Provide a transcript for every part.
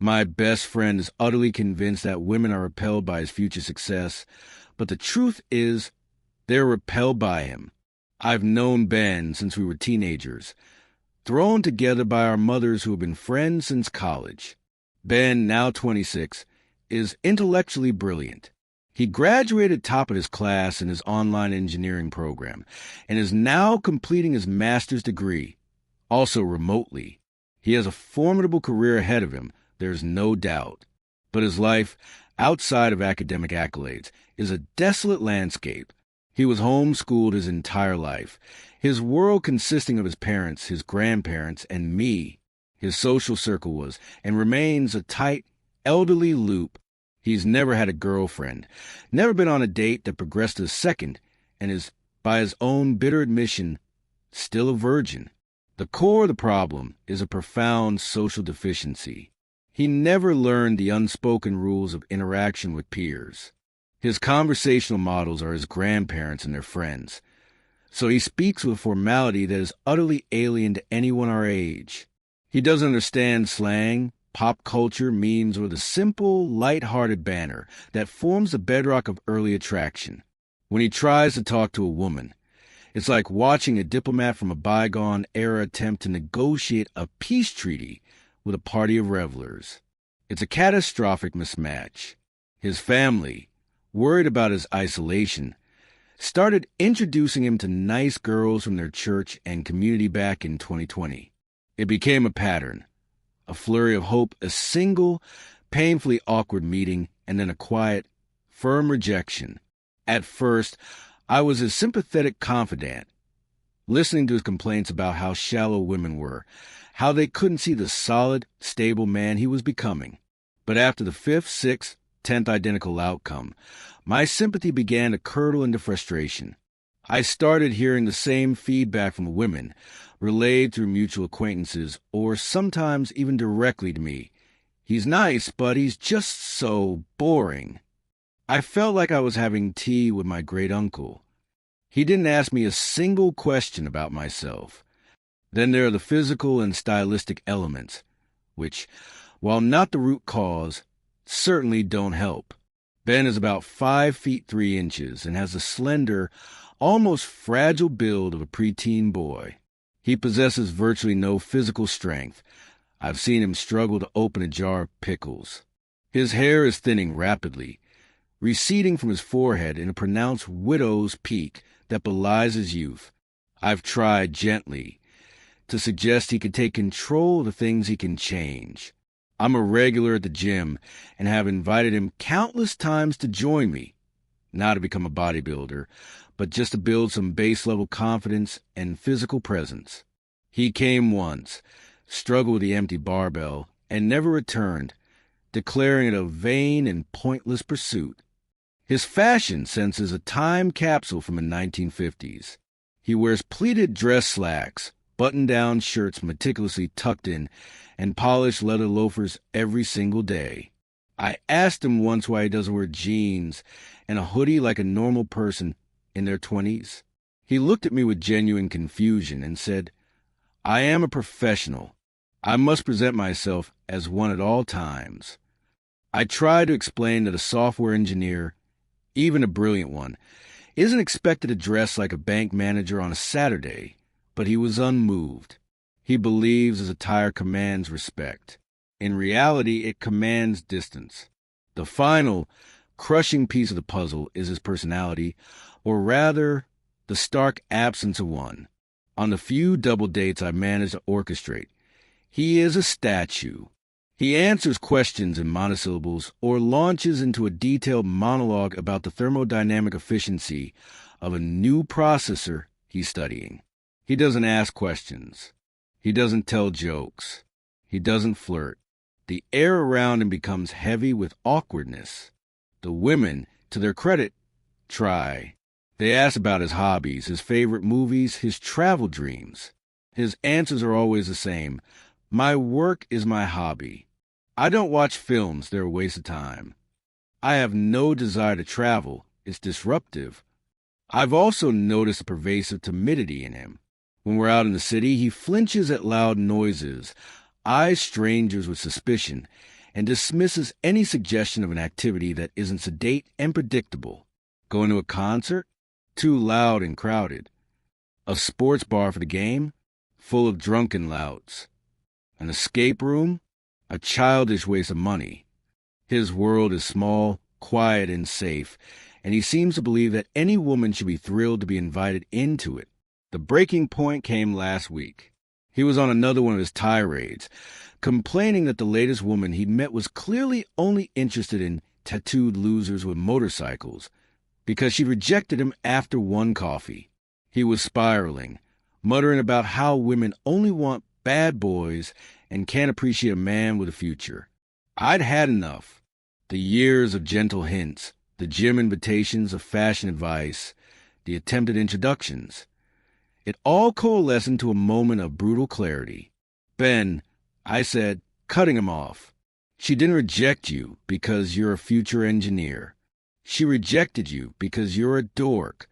My best friend is utterly convinced that women are repelled by his future success, but the truth is, they're repelled by him. I've known Ben since we were teenagers, thrown together by our mothers who have been friends since college. Ben, now 26, is intellectually brilliant. He graduated top of his class in his online engineering program and is now completing his master's degree, also remotely. He has a formidable career ahead of him, there's no doubt. But his life, outside of academic accolades, is a desolate landscape. He was homeschooled his entire life, his world consisting of his parents, his grandparents, and me. His social circle was, and remains, a tight, elderly loop. He's never had a girlfriend, never been on a date that progressed to a second, and is, by his own bitter admission, still a virgin. The core of the problem is a profound social deficiency. He never learned the unspoken rules of interaction with peers. His conversational models are his grandparents and their friends, so he speaks with a formality that is utterly alien to anyone our age. He doesn't understand slang, pop culture, memes, or the simple, light-hearted banter that forms the bedrock of early attraction. When he tries to talk to a woman, it's like watching a diplomat from a bygone era attempt to negotiate a peace treaty with a party of revelers. It's a catastrophic mismatch. His family, worried about his isolation, started introducing him to nice girls from their church and community back in 2020. It became a pattern, a flurry of hope, a single, painfully awkward meeting, and then a quiet, firm rejection. At first, I was his sympathetic confidant, listening to his complaints about how shallow women were, how they couldn't see the solid, stable man he was becoming. But after the 5th, 6th, 10th identical outcome, my sympathy began to curdle into frustration. I started hearing the same feedback from women, relayed through mutual acquaintances, or sometimes even directly to me. He's nice, but he's just so boring. I felt like I was having tea with my great-uncle. He didn't ask me a single question about myself. Then there are the physical and stylistic elements, which, while not the root cause, certainly don't help. Ben is about 5 feet 3 inches and has the slender, almost fragile build of a preteen boy. He possesses virtually no physical strength. I've seen him struggle to open a jar of pickles. His hair is thinning rapidly, receding from his forehead in a pronounced widow's peak that belies his youth. I've tried gently to suggest he could take control of the things he can change. I'm a regular at the gym and have invited him countless times to join me, not to become a bodybuilder, but just to build some base-level confidence and physical presence. He came once, struggled with the empty barbell, and never returned, declaring it a vain and pointless pursuit. His fashion sense is a time capsule from the 1950s. He wears pleated dress slacks, button-down shirts meticulously tucked in, and polished leather loafers every single day. I asked him once why he doesn't wear jeans and a hoodie like a normal person in their 20s. He looked at me with genuine confusion and said, "I am a professional. I must present myself as one at all times." I tried to explain that a software engineer, even a brilliant one, isn't expected to dress like a bank manager on a Saturday, but he was unmoved. He believes his attire commands respect. In reality, it commands distance. The final, crushing piece of the puzzle is his personality, or rather, the stark absence of one. On the few double dates I managed to orchestrate, he is a statue. He answers questions in monosyllables or launches into a detailed monologue about the thermodynamic efficiency of a new processor he's studying. He doesn't ask questions. He doesn't tell jokes. He doesn't flirt. The air around him becomes heavy with awkwardness. The women, to their credit, try. They ask about his hobbies, his favorite movies, his travel dreams. His answers are always the same. My work is my hobby. I don't watch films, they're a waste of time. I have no desire to travel, it's disruptive. I've also noticed a pervasive timidity in him. When we're out in the city, he flinches at loud noises, eyes strangers with suspicion, and dismisses any suggestion of an activity that isn't sedate and predictable. Going to a concert? Too loud and crowded. A sports bar for the game? Full of drunken louts. An escape room? A childish waste of money. His world is small, quiet, and safe, and he seems to believe that any woman should be thrilled to be invited into it. The breaking point came last week. He was on another one of his tirades, complaining that the latest woman he met was clearly only interested in tattooed losers with motorcycles, because she rejected him after one coffee. He was spiraling, muttering about how women only want bad boys and can't appreciate a man with a future. I'd had enough. The years of gentle hints, the gym invitations of fashion advice, the attempted introductions. It all coalesced into a moment of brutal clarity. Ben, I said, cutting him off. She didn't reject you because you're a future engineer. She rejected you because you're a dork.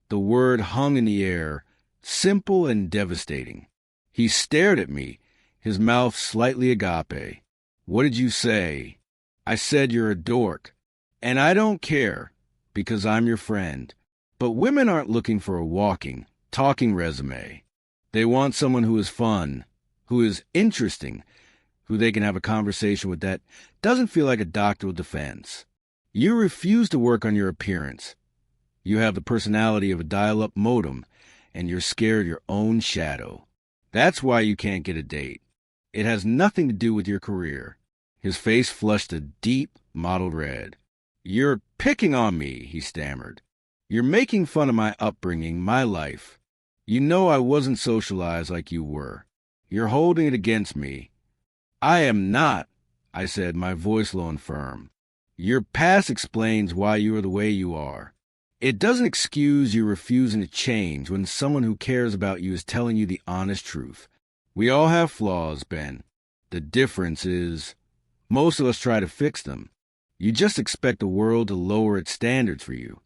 The word hung in the air, simple and devastating. He stared at me, his mouth slightly agape. What did you say? I said you're a dork. And I don't care, because I'm your friend. But women aren't looking for a walking, talking resume. They want someone who is fun, who is interesting, who they can have a conversation with that doesn't feel like a doctoral defense. You refuse to work on your appearance. You have the personality of a dial-up modem, and you're scared of your own shadow. That's why you can't get a date. It has nothing to do with your career. His face flushed a deep, mottled red. You're picking on me, he stammered. You're making fun of my upbringing, my life. You know I wasn't socialized like you were. You're holding it against me. I am not, I said, my voice low and firm. Your past explains why you are the way you are. It doesn't excuse you refusing to change when someone who cares about you is telling you the honest truth. We all have flaws, Ben. The difference is, most of us try to fix them. You just expect the world to lower its standards for you.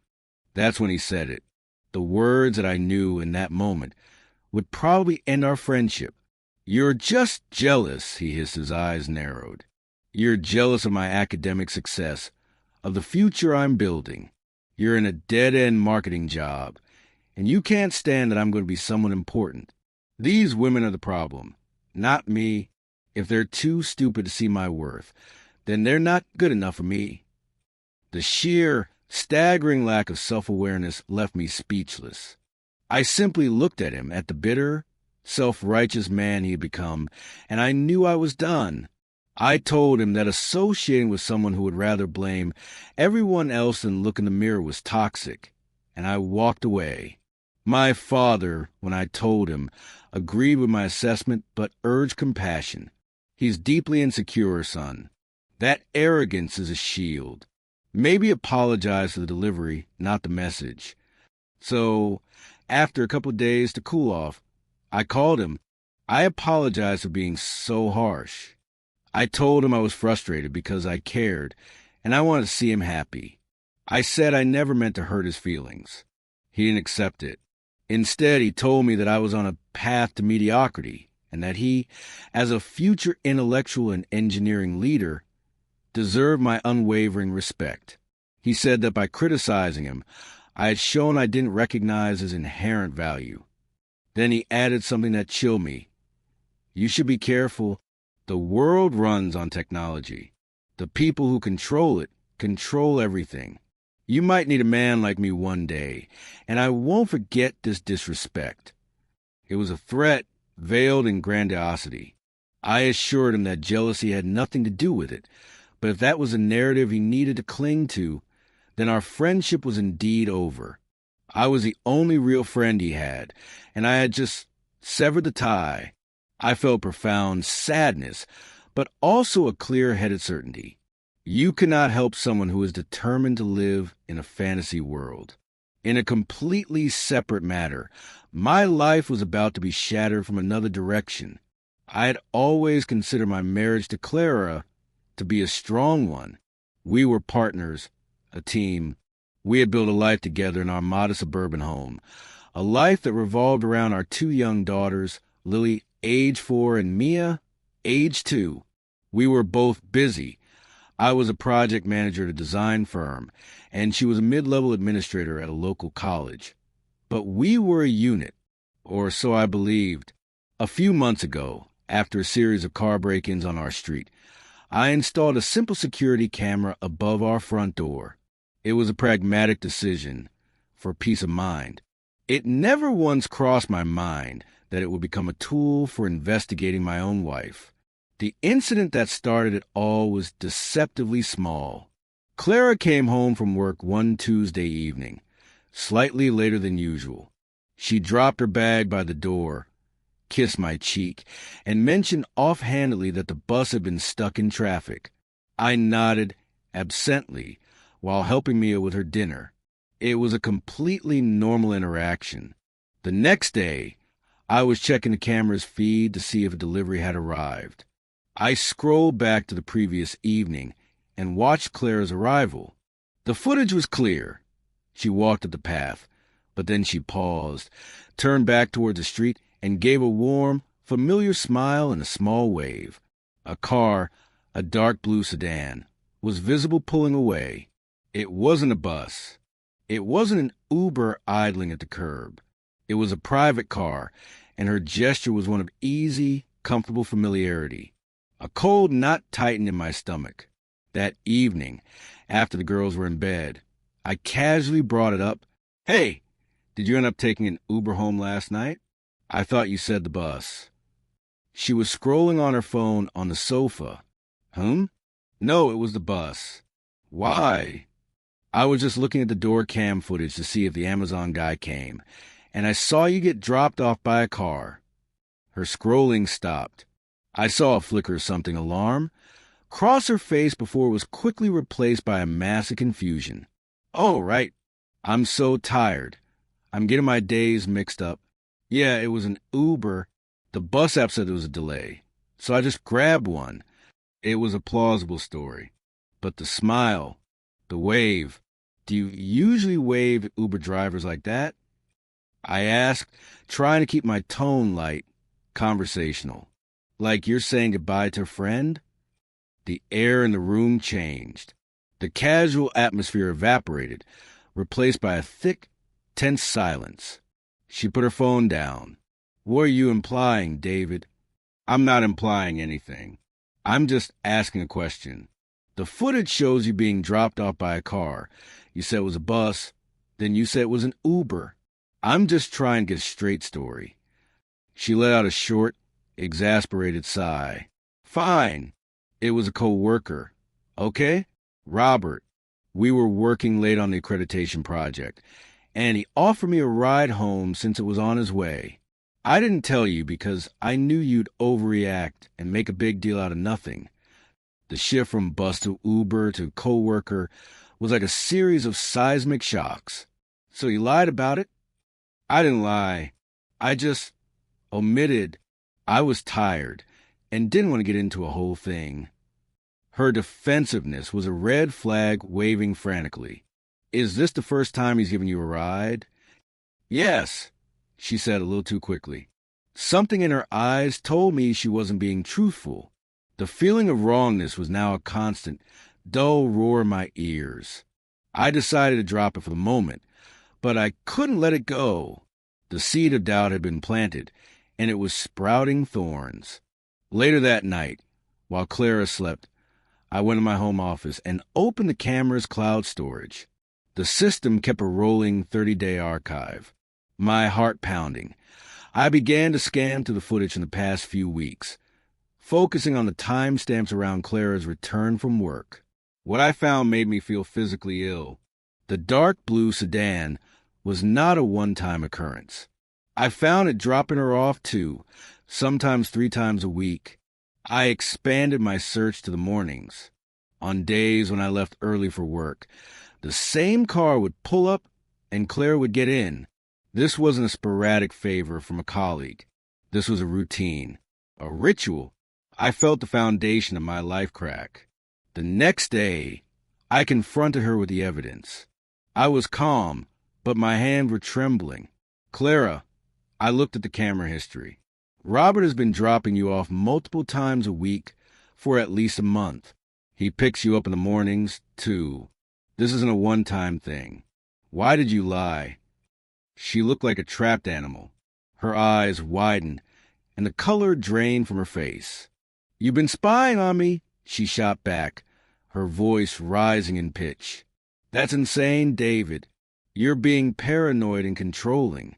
That's when he said it. The words that I knew in that moment would probably end our friendship. You're just jealous, he hissed, his eyes narrowed. You're jealous of my academic success, of the future I'm building. You're in a dead-end marketing job, and you can't stand that I'm going to be someone important. These women are the problem, not me. If they're too stupid to see my worth, then they're not good enough for me. The sheer, staggering lack of self-awareness left me speechless. I simply looked at him, at the bitter, self-righteous man he had become, and I knew I was done. I told him that associating with someone who would rather blame everyone else than look in the mirror was toxic, and I walked away. My father, when I told him, agreed with my assessment but urged compassion. He's deeply insecure, son. That arrogance is a shield. Maybe apologize for the delivery, not the message. So, after a couple of days to cool off, I called him. I apologized for being so harsh. I told him I was frustrated because I cared, and I wanted to see him happy. I said I never meant to hurt his feelings. He didn't accept it. Instead, he told me that I was on a path to mediocrity, and that he, as a future intellectual and engineering leader, deserved my unwavering respect. He said that by criticizing him, I had shown I didn't recognize his inherent value. Then he added something that chilled me. You should be careful. The world runs on technology. The people who control it control everything. You might need a man like me one day, and I won't forget this disrespect. It was a threat veiled in grandiosity. I assured him that jealousy had nothing to do with it, but if that was a narrative he needed to cling to, then our friendship was indeed over. I was the only real friend he had, and I had just severed the tie. I felt profound sadness, but also a clear-headed certainty. You cannot help someone who is determined to live in a fantasy world. In a completely separate matter, my life was about to be shattered from another direction. I had always considered my marriage to Clara to be a strong one. We were partners, a team. We had built a life together in our modest suburban home, a life that revolved around our two young daughters, Lily, age 4, and Mia, age 2. We were both busy. I was a project manager at a design firm, and she was a mid-level administrator at a local college. But we were a unit, or so I believed. A few months ago, after a series of car break-ins on our street, I installed a simple security camera above our front door. It was a pragmatic decision for peace of mind. It never once crossed my mind that it would become a tool for investigating my own wife. The incident that started it all was deceptively small. Clara came home from work one Tuesday evening, slightly later than usual. She dropped her bag by the door, kissed my cheek, and mentioned offhandedly that the bus had been stuck in traffic. I nodded absently while helping Mia with her dinner. It was a completely normal interaction. The next day, I was checking the camera's feed to see if a delivery had arrived. I scrolled back to the previous evening and watched Clara's arrival. The footage was clear. She walked up the path, but then she paused, turned back toward the street, and gave a warm, familiar smile and a small wave. A car, a dark blue sedan, was visible pulling away. It wasn't a bus. It wasn't an Uber idling at the curb. It was a private car, and her gesture was one of easy, comfortable familiarity. A cold knot tightened in my stomach. That evening, after the girls were in bed, I casually brought it up. "Hey, did you end up taking an Uber home last night? I thought you said the bus." She was scrolling on her phone on the sofa. No, it was the bus. Why? I was just looking at the door cam footage to see if the Amazon guy came, and I saw you get dropped off by a car. Her scrolling stopped. I saw a flicker of something alarm cross her face before it was quickly replaced by a mass of confusion. "Oh, right. I'm so tired. I'm getting my days mixed up. Yeah, it was an Uber. The bus app said there was a delay, so I just grabbed one." It was a plausible story. But the smile, the wave, do you usually wave at Uber drivers like that? I asked, trying to keep my tone light, conversational. Like you're saying goodbye to a friend? The air in the room changed. The casual atmosphere evaporated, replaced by a thick, tense silence. She put her phone down. "What are you implying, David?" "I'm not implying anything. I'm just asking a question. The footage shows you being dropped off by a car. You said it was a bus, then you said it was an Uber. I'm just trying to get a straight story." She let out a short, exasperated sigh. "Fine. It was a co-worker. Okay? Robert. We were working late on the accreditation project, and he offered me a ride home since it was on his way. I didn't tell you because I knew you'd overreact and make a big deal out of nothing. The shift from bus to Uber to co-worker was like a series of seismic shocks. So you lied about it?" "I didn't lie. I just omitted. I was tired and didn't want to get into a whole thing." Her defensiveness was a red flag waving frantically. "Is this the first time he's given you a ride?" "Yes," she said a little too quickly. Something in her eyes told me she wasn't being truthful. The feeling of wrongness was now a constant, dull roar in my ears. I decided to drop it for the moment, but I couldn't let it go. The seed of doubt had been planted, and it was sprouting thorns. Later that night, while Clara slept, I went to my home office and opened the camera's cloud storage. The system kept a rolling 30-day archive. My heart pounding, I began to scan through the footage in the past few weeks, focusing on the timestamps around Clara's return from work. What I found made me feel physically ill. The dark blue sedan was not a one-time occurrence. I found it dropping her off 2, sometimes 3 times a week. I expanded my search to the mornings. On days when I left early for work, the same car would pull up and Clara would get in. This wasn't a sporadic favor from a colleague. This was a routine, a ritual. I felt the foundation of my life crack. The next day, I confronted her with the evidence. I was calm, but my hands were trembling. "Clara," I looked at the camera history. "Robert has been dropping you off multiple times a week for at least a month. He picks you up in the mornings, too. This isn't a one-time thing. Why did you lie? She looked like a trapped animal. Her eyes widened, and the color drained from her face. "You've been spying on me," she shot back, her voice rising in pitch. "That's insane, David. You're being paranoid and controlling."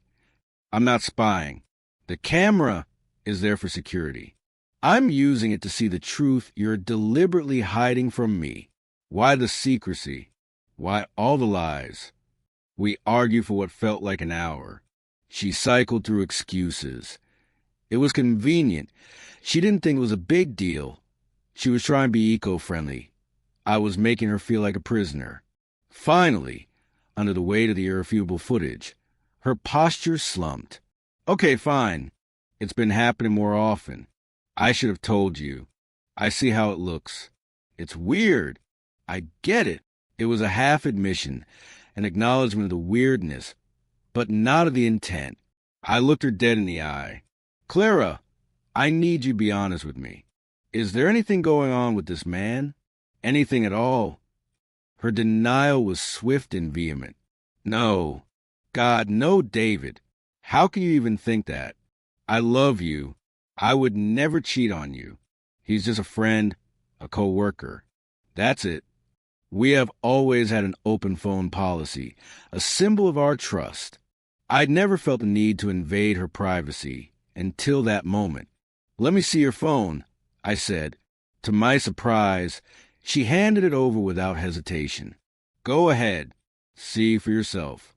"I'm not spying. The camera is there for security. I'm using it to see the truth you're deliberately hiding from me. Why the secrecy? Why all the lies?" We argued for what felt like an hour. She cycled through excuses. It was convenient. She didn't think it was a big deal. She was trying to be eco-friendly. I was making her feel like a prisoner. Finally, under the weight of the irrefutable footage, her posture slumped. "Okay, fine. It's been happening more often. I should have told you. I see how it looks. It's weird. I get it." It was a half admission, an acknowledgement of the weirdness, but not of the intent. I looked her dead in the eye. "Clara, I need you to be honest with me. Is there anything going on with this man? Anything at all?" Her denial was swift and vehement. "No. God, no, David. How can you even think that? I love you. I would never cheat on you. He's just a friend, a co-worker. That's it. We have always had an open phone policy, a symbol of our trust. I'd never felt the need to invade her privacy until that moment. "Let me see your phone," I said. To my surprise, she handed it over without hesitation. "Go ahead. See for yourself."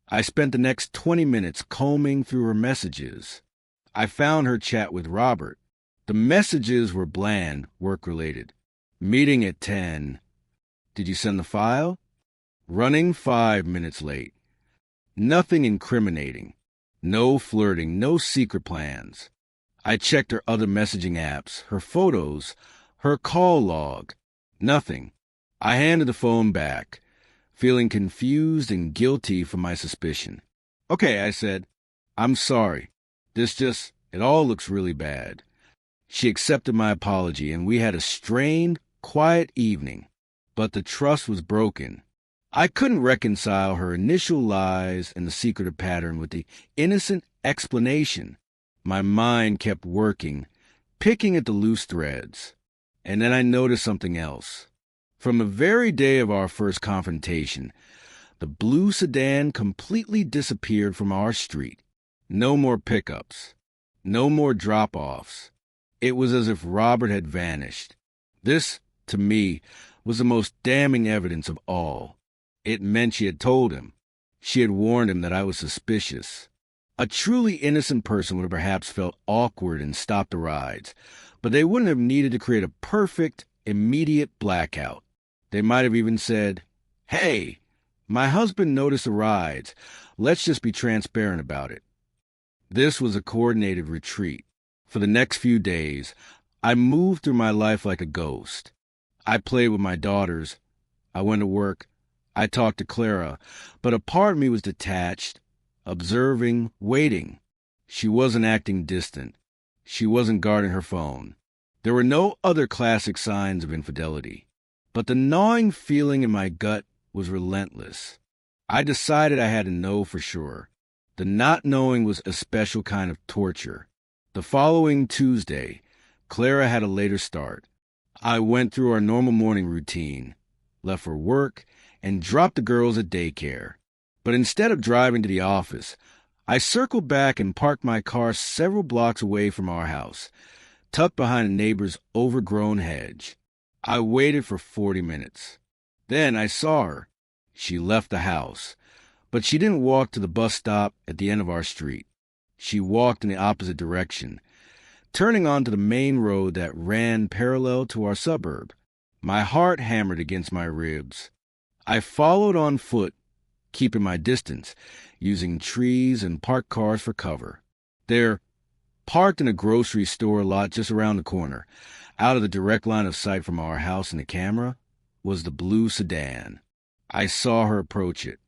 I spent the next 20 minutes combing through her messages. I found her chat with Robert. The messages were bland, work-related. "Meeting at 10. Did you send the file?" "Running 5 minutes late." Nothing incriminating. No flirting, no secret plans. I checked her other messaging apps, her photos, her call log. Nothing. I handed the phone back, feeling confused and guilty for my suspicion. "Okay," I said. "I'm sorry. It all looks really bad." She accepted my apology, and we had a strained, quiet evening. But the trust was broken. I couldn't reconcile her initial lies and the secretive pattern with the innocent explanation. My mind kept working, picking at the loose threads. And then I noticed something else. From the very day of our first confrontation, the blue sedan completely disappeared from our street. No more pickups. No more drop-offs. It was as if Robert had vanished. This, to me, was the most damning evidence of all. It meant she had told him. She had warned him that I was suspicious. A truly innocent person would have perhaps felt awkward and stopped the rides, but they wouldn't have needed to create a perfect, immediate blackout. They might have even said, "Hey, my husband noticed the rides. Let's just be transparent about it." This was a coordinated retreat. For the next few days, I moved through my life like a ghost. I played with my daughters. I went to work. I talked to Clara, but a part of me was detached, observing, waiting. She wasn't acting distant. She wasn't guarding her phone. There were no other classic signs of infidelity. But the gnawing feeling in my gut was relentless. I decided I had to know for sure. The not knowing was a special kind of torture. The following Tuesday, Clara had a later start. I went through our normal morning routine, left for work, and dropped the girls at daycare. But instead of driving to the office, I circled back and parked my car several blocks away from our house, tucked behind a neighbor's overgrown hedge. I waited for 40 minutes. Then I saw her. She left the house, but she didn't walk to the bus stop at the end of our street. She walked in the opposite direction, turning onto the main road that ran parallel to our suburb. My heart hammered against my ribs. I followed on foot, keeping my distance, using trees and parked cars for cover. There, parked in a grocery store lot just around the corner, out of the direct line of sight from our house and the camera, was the blue sedan. I saw her approach it.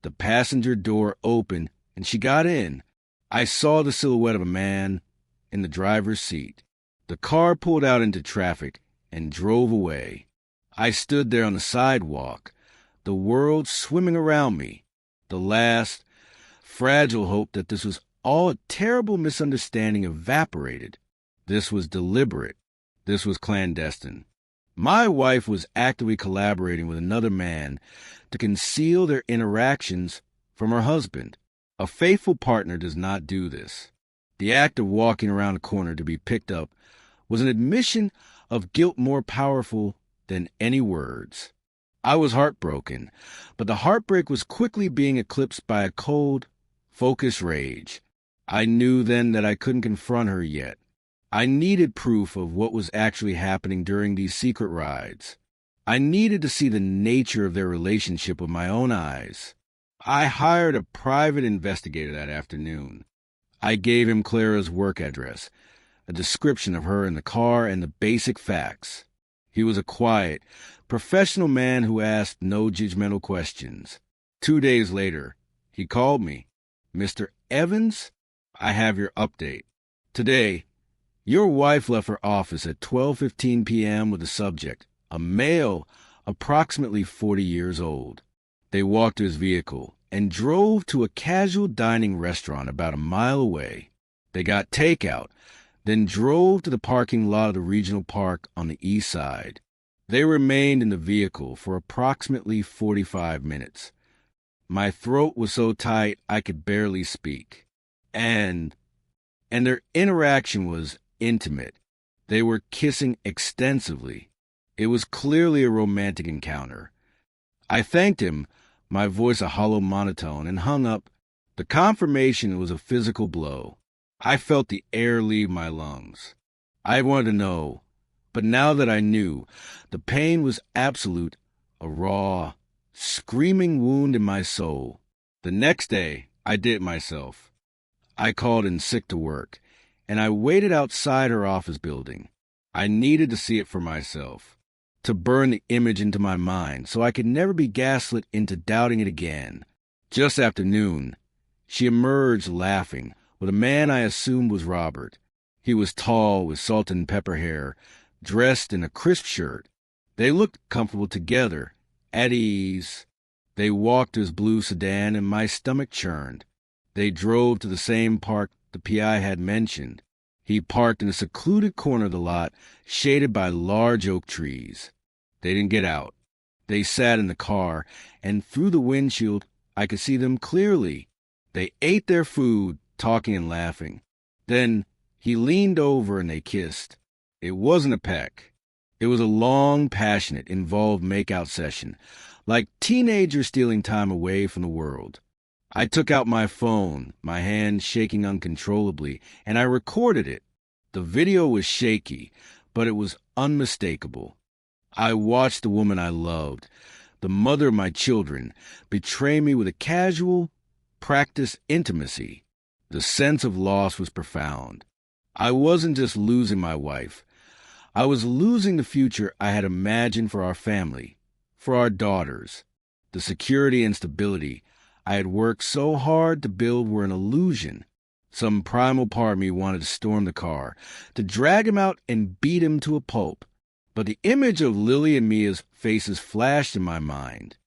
The passenger door opened, and she got in. I saw the silhouette of a man in the driver's seat. The car pulled out into traffic, and drove away. I stood there on the sidewalk, the world swimming around me, the last, fragile hope that this was all a terrible misunderstanding evaporated. This was deliberate. This was clandestine. My wife was actively collaborating with another man to conceal their interactions from her husband. A faithful partner does not do this. The act of walking around a corner to be picked up was an admission of guilt more powerful than any words. I was heartbroken, but the heartbreak was quickly being eclipsed by a cold, focused rage. I knew then that I couldn't confront her yet. I needed proof of what was actually happening during these secret rides. I needed to see the nature of their relationship with my own eyes. I hired a private investigator that afternoon. I gave him Clara's work address, a description of her in the car, and the basic facts. He was a quiet, professional man who asked no judgmental questions. 2 days later, he called me. "Mr. Evans, I have your update. Today, your wife left her office at 12:15 p.m. with the subject, a male approximately 40 years old. They walked to his vehicle and drove to a casual dining restaurant about a mile away. They got takeout, then drove to the parking lot of the regional park on the east side. They remained in the vehicle for approximately 45 minutes. My throat was so tight I could barely speak. And their interaction was intimate. They were kissing extensively. It was clearly a romantic encounter. I thanked him, my voice a hollow monotone, and hung up. The confirmation was a physical blow. I felt the air leave my lungs. I wanted to know, but now that I knew, the pain was absolute, a raw, screaming wound in my soul. The next day, I did it myself. I called in sick to work, and I waited outside her office building. I needed to see it for myself, to burn the image into my mind so I could never be gaslit into doubting it again. Just after noon, she emerged laughing with a man I assumed was Robert. He was tall with salt and pepper hair, dressed in a crisp shirt. They looked comfortable together, at ease. They walked to his blue sedan, and my stomach churned. They drove to the same park the PI had mentioned. He parked in a secluded corner of the lot, shaded by large oak trees. They didn't get out. They sat in the car, and through the windshield, I could see them clearly. They ate their food, talking and laughing. Then he leaned over and they kissed. It wasn't a peck. It was a long, passionate, involved make-out session, like teenagers stealing time away from the world. I took out my phone, my hand shaking uncontrollably, and I recorded it. The video was shaky, but it was unmistakable. I watched the woman I loved, the mother of my children, betray me with a casual, practiced intimacy. The sense of loss was profound. I wasn't just losing my wife. I was losing the future I had imagined for our family, for our daughters. The security and stability I had worked so hard to build were an illusion. Some primal part of me wanted to storm the car, to drag him out and beat him to a pulp. But the image of Lily and Mia's faces flashed in my mind.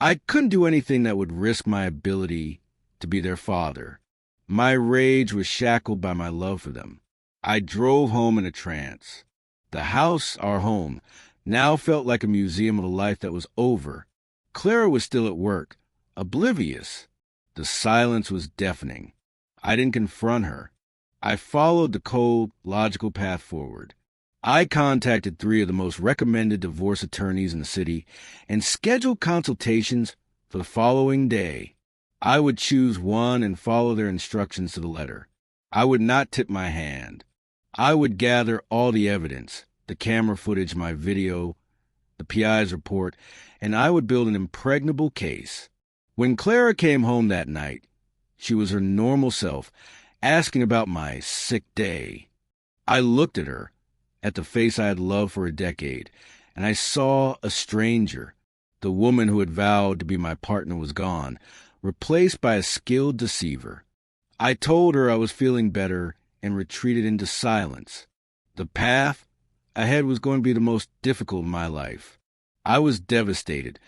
I couldn't do anything that would risk my ability to be their father. My rage was shackled by my love for them. I drove home in a trance. The house, our home, now felt like a museum of a life that was over. Clara was still at work, oblivious. The silence was deafening. I didn't confront her. I followed the cold, logical path forward. I contacted 3 of the most recommended divorce attorneys in the city and scheduled consultations for the following day. I would choose one and follow their instructions to the letter. I would not tip my hand. I would gather all the evidence, the camera footage, my video, the PI's report, and I would build an impregnable case. When Clara came home that night, she was her normal self, asking about my sick day. I looked at her, at the face I had loved for a decade, and I saw a stranger. The woman who had vowed to be my partner was gone, replaced by a skilled deceiver. I told her I was feeling better and retreated into silence. The path ahead was going to be the most difficult in my life. I was devastated,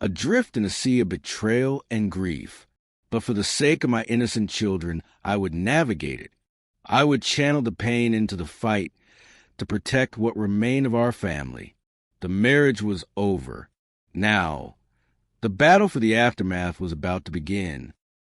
adrift in a sea of betrayal and grief. But for the sake of my innocent children, I would navigate it. I would channel the pain into the fight to protect what remained of our family. The marriage was over. Now, the battle for the aftermath was about to begin.